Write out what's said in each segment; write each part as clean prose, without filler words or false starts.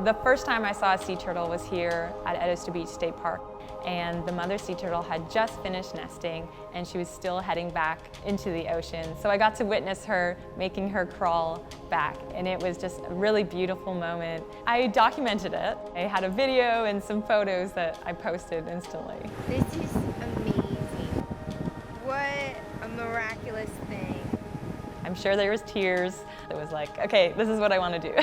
The first time I saw a sea turtle was here at Edisto Beach State Park, and the mother sea turtle had just finished nesting and she was still heading back into the ocean. So I got to witness her making her crawl back, and it was just a really beautiful moment. I documented it. I had a video and some photos that I posted instantly. This is amazing. What a miraculous thing. I'm sure there was tears. It was like, okay, this is what I want to do.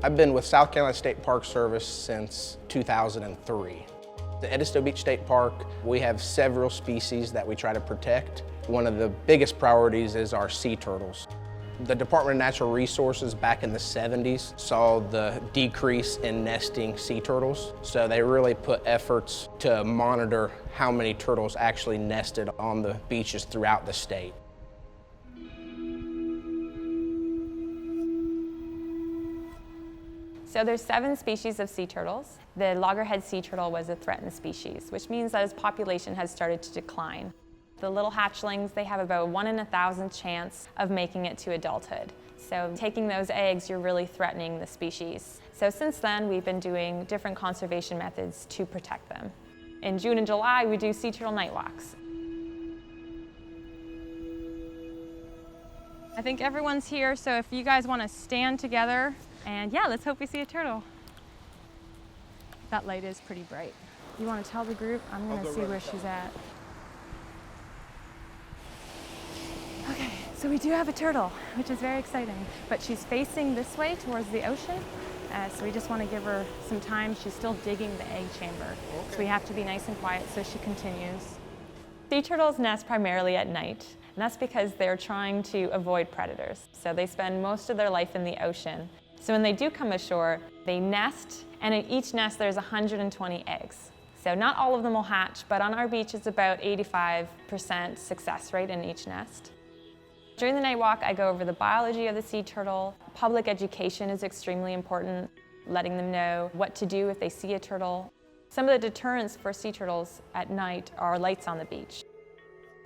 I've been with South Carolina State Park Service since 2003. The Edisto Beach State Park, we have several species that we try to protect. One of the biggest priorities is our sea turtles. The Department of Natural Resources back in the 70s saw the decrease in nesting sea turtles, so they really put efforts to monitor how many turtles actually nested on the beaches throughout the state. So there's 7 species of sea turtles. The Loggerhead sea turtle was a threatened species, which means that its population has started to decline. The little hatchlings, they have about 1 in 1,000 chance of making it to adulthood. So taking those eggs, you're really threatening the species. So since then, we've been doing different conservation methods to protect them. In June and July, we do sea turtle night walks. I think everyone's here, so if you guys want to stand together, and yeah, let's hope we see a turtle. That light is pretty bright. You want to tell the group? I'm going to see where she's at. Okay, so we do have a turtle, which is very exciting, but she's facing this way towards the ocean, so we just want to give her some time. She's still digging the egg chamber, so we have to be nice and quiet, so she continues. Sea turtles nest primarily at night, and that's because they're trying to avoid predators. So they spend most of their life in the ocean. So when they do come ashore, they nest, and in each nest there's 120 eggs. So not all of them will hatch, but on our beach it's about 85% success rate in each nest. During the night walk, I go over the biology of the sea turtle. Public education is extremely important, letting them know what to do if they see a turtle. Some of the deterrents for sea turtles at night are lights on the beach.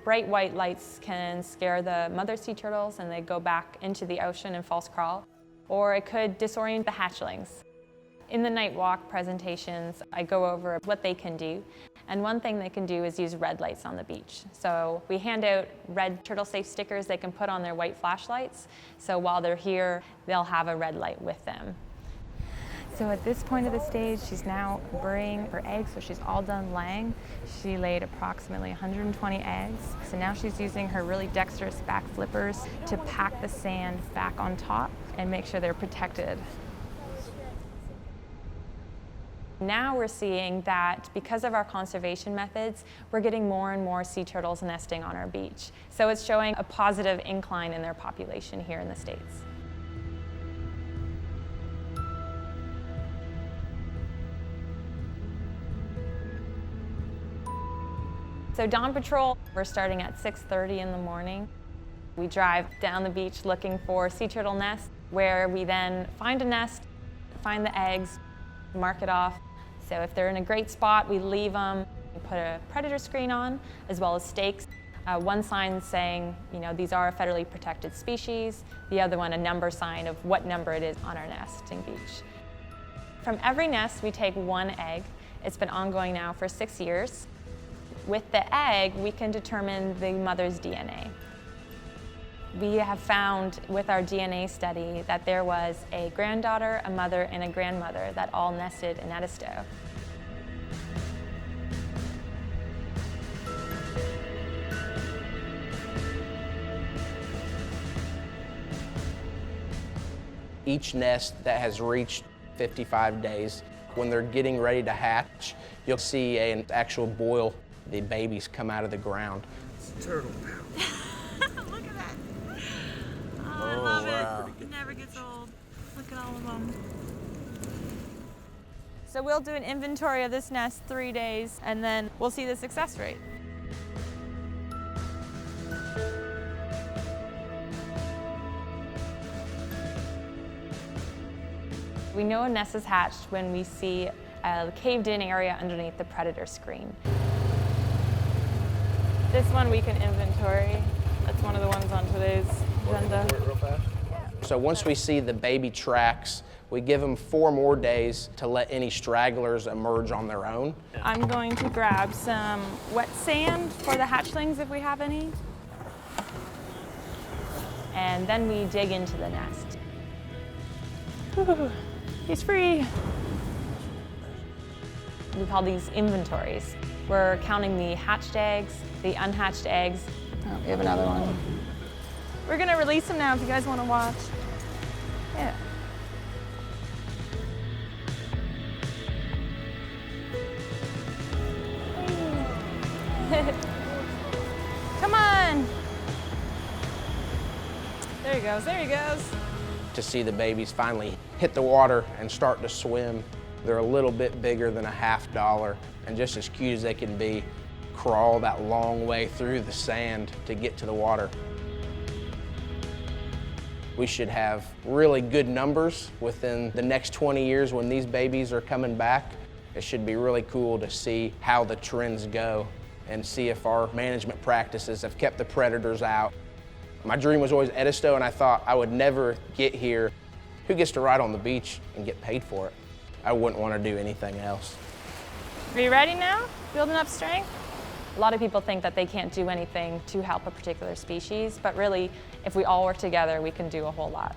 Bright white lights can scare the mother sea turtles and they go back into the ocean and false crawl, or it could disorient the hatchlings. In the night walk presentations, I go over what they can do, and one thing they can do is use red lights on the beach. So we hand out red turtle safe stickers they can put on their white flashlights, so while they're here, they'll have a red light with them. So at this point of the stage, she's now burying her eggs, so she's all done laying. She laid approximately 120 eggs. So now she's using her really dexterous back flippers to pack the sand back on top and make sure they're protected. Now we're seeing that because of our conservation methods, we're getting more and more sea turtles nesting on our beach. So it's showing a positive incline in their population here in the States. So dawn patrol, we're starting at 6:30 in the morning. We drive down the beach looking for sea turtle nests, where we then find a nest, find the eggs, mark it off. So if they're in a great spot, we leave them. We put a predator screen on, as well as stakes. One sign saying, these are a federally protected species. The other one, a number sign of what number it is on our nesting beach. From every nest, we take 1 egg. It's been ongoing now for 6 years. With the egg, we can determine the mother's DNA. We have found with our DNA study that there was a granddaughter, a mother, and a grandmother that all nested in Edisto. Each nest that has reached 55 days, when they're getting ready to hatch, you'll see an actual boil. The babies come out of the ground. It's a turtle now. Look at that. Oh, I love it. It never gets old. Look at all of them. So we'll do an inventory of this nest 3 days, and then we'll see the success rate. We know a nest is hatched when we see a caved-in area underneath the predator screen. This one we can inventory. That's one of the ones on today's agenda. Real fast. So once we see the baby tracks, we give them 4 more days to let any stragglers emerge on their own. I'm going to grab some wet sand for the hatchlings if we have any. And then we dig into the nest. Whew, he's free. We call these inventories. We're counting the hatched eggs, the unhatched eggs. Oh, we have another one. We're gonna release them now if you guys wanna watch. Yeah. Come on. There he goes, there he goes. To see the babies finally hit the water and start to swim. They're a little bit bigger than a $50 and just as cute as they can be, crawl that long way through the sand to get to the water. We should have really good numbers within the next 20 years when these babies are coming back. It should be really cool to see how the trends go and see if our management practices have kept the predators out. My dream was always Edisto, and I thought I would never get here. Who gets to ride on the beach and get paid for it? I wouldn't want to do anything else. Are you ready now? Building up strength? A lot of people think that they can't do anything to help a particular species, but really, if we all work together, we can do a whole lot.